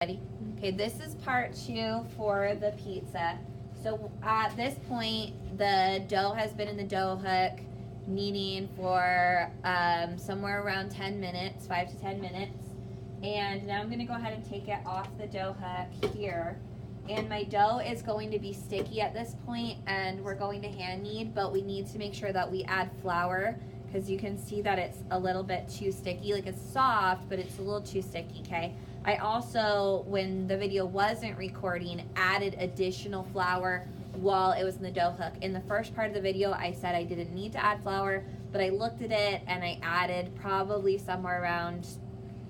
Ready? Okay, this is part 2 for the pizza. So at this point, the dough has been in the dough hook kneading for somewhere around 10 minutes, 5 to 10 minutes. And now I'm gonna go ahead and take it off the dough hook here. And my dough is going to be sticky at this point, and we're going to hand knead, but we need to make sure that we add flour, because you can see that it's a little bit too sticky. Like, it's soft, but it's a little too sticky, okay? I also, when the video wasn't recording, added additional flour while it was in the dough hook. In the first part of the video, I said I didn't need to add flour, but I looked at it and I added probably somewhere around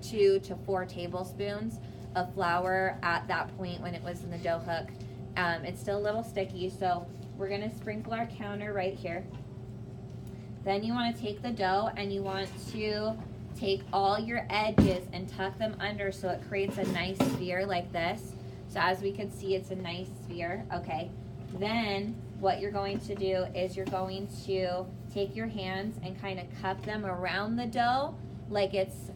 2 to 4 tablespoons of flour at that point when it was in the dough hook. It's still a little sticky, so we're gonna sprinkle our counter right here. Then you wanna take the dough and you want to take all your edges and tuck them under so it creates a nice sphere like this. So as we can see, it's a nice sphere, okay. Then what you're going to do is you're going to take your hands and kind of cup them around the dough like it's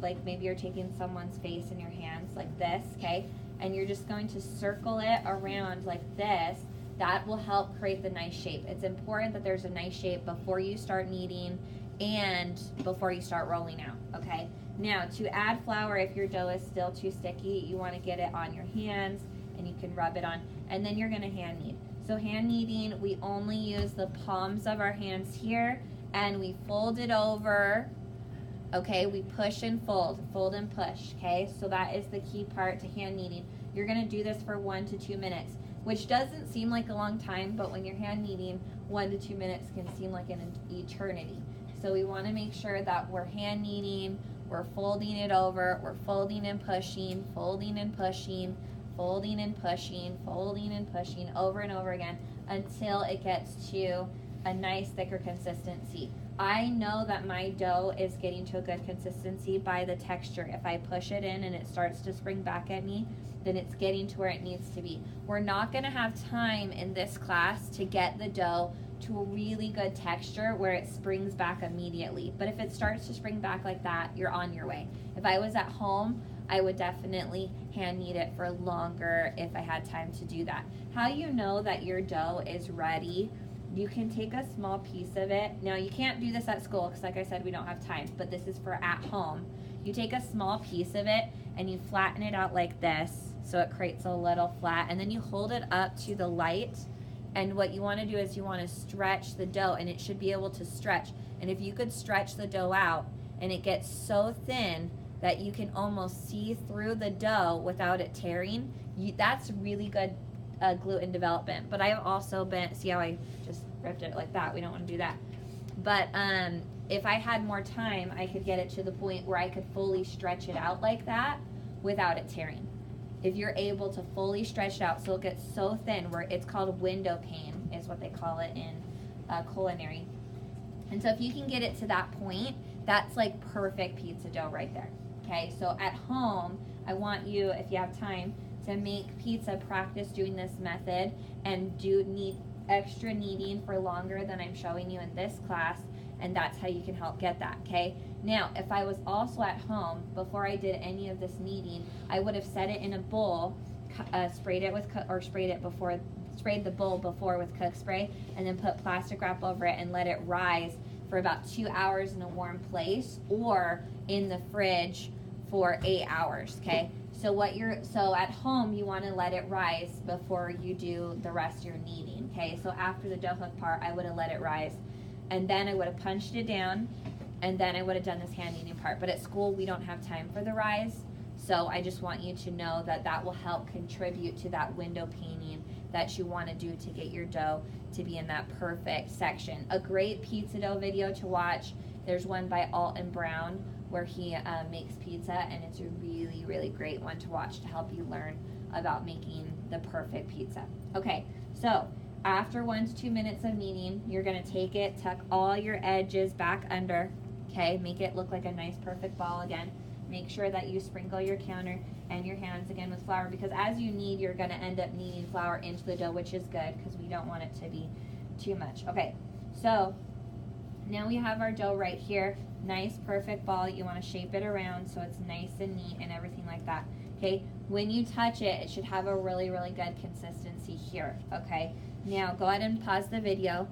like maybe you're taking someone's face in your hands like this, okay? And you're just going to circle it around like this. That will help create the nice shape. It's important that there's a nice shape before you start kneading and before you start rolling out, okay? Now, to add flour, if your dough is still too sticky, you want to get it on your hands and you can rub it on, and then you're going to hand knead. So hand kneading, we only use the palms of our hands here, and we fold it over. Okay, we push and fold and push, okay? So that is the key part to hand kneading. You're gonna do this for 1 to 2 minutes, which doesn't seem like a long time, but when you're hand kneading, 1 to 2 minutes can seem like an eternity. So we wanna make sure that we're hand kneading, we're folding it over, we're folding and pushing, folding and pushing, folding and pushing, folding and pushing over and over again until it gets to a nice thicker consistency. I know that my dough is getting to a good consistency by the texture. If I push it in and it starts to spring back at me, then it's getting to where it needs to be. We're not gonna have time in this class to get the dough to a really good texture where it springs back immediately. But if it starts to spring back like that, you're on your way. If I was at home, I would definitely hand knead it for longer if I had time to do that. How you know that your dough is ready? You can take a small piece of it. Now, you can't do this at school because, like I said, we don't have time, but this is for at home. You take a small piece of it and you flatten it out like this so it creates a little flat, and then you hold it up to the light, and what you want to do is you want to stretch the dough, and it should be able to stretch. And if you could stretch the dough out and it gets so thin that you can almost see through the dough without it tearing, that's really good gluten development. But I've also been, see how I just ripped it like that? We don't want to do that. But if I had more time, I could get it to the point where I could fully stretch it out like that without it tearing. If you're able to fully stretch it out so it gets so thin, where it's called window pane is what they call it in culinary. And so if you can get it to that point, that's like perfect pizza dough right there. Okay, so at home, I want you, if you have time, to make pizza, practice doing this method, and do need extra kneading for longer than I'm showing you in this class, and that's how you can help get that, okay? Now, if I was also at home, before I did any of this kneading, I would have set it in a bowl, sprayed the bowl before with cook spray, and then put plastic wrap over it and let it rise for about 2 hours in a warm place or in the fridge for 8 hours, okay? So at home, you want to let it rise before you do the rest of your kneading, okay? So after the dough hook part, I would have let it rise, and then I would have punched it down, and then I would have done this hand kneading part. But at school, we don't have time for the rise, so I just want you to know that that will help contribute to that window paning that you want to do to get your dough to be in that perfect section. A great pizza dough video to watch, there's one by Alton Brown where he makes pizza, and it's a really, really great one to watch to help you learn about making the perfect pizza. Okay, so after 1 to 2 minutes of kneading, you're gonna take it, tuck all your edges back under, okay? Make it look like a nice perfect ball again. Make sure that you sprinkle your counter and your hands again with flour, because as you knead, you're gonna end up kneading flour into the dough, which is good because we don't want it to be too much. Okay, so now we have our dough right here. Nice perfect ball. You want to shape it around so it's nice and neat and everything like that. Okay, When you touch it, it should have a really, really good consistency here, okay? Now, go ahead and pause the video.